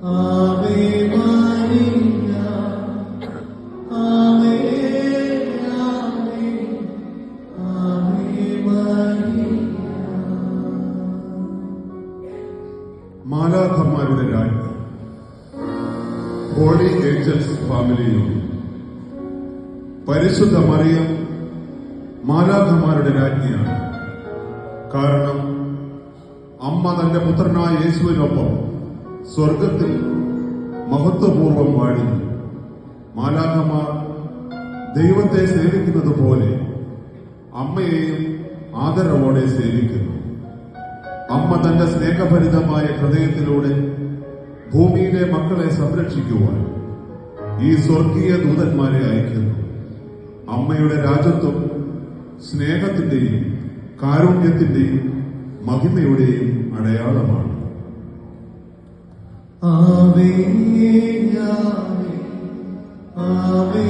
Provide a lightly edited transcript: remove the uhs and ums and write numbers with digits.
Ave Maria, ആവേ ആവേ Ave Maria. മാലാഖമാരുടെ രാജ്ഞി, holy Angeles ഫാമിലിയും പരിശുദ്ധ മറിയം മാലാഖമാരുടെ രാജ്ഞിയാണ്. കാരണം അമ്മ തന്റെ പുത്രനായ യേശുവിനൊപ്പം സ്വർഗത്തിൽ മഹത്വപൂർവം വാഴുന്നു. മാലാഖമാർ ദൈവത്തെ സേവിക്കുന്നത് പോലെ അമ്മയെയും ആദരവോടെ സേവിക്കുന്നു. അമ്മ തന്റെ സ്നേഹഭരിതമായ ഹൃദയത്തിലൂടെ ഭൂമിയിലെ മക്കളെ സംരക്ഷിക്കുവാൻ ഈ സ്വർഗീയ ദൂതന്മാരെ അയക്കുന്നു. അമ്മയുടെ രാജത്വം സ്നേഹത്തിന്റെയും കാരുണ്യത്തിന്റെയും മഹിമയുടെയും അടയാളമാണ്. ആവേ ആവേ ആവേ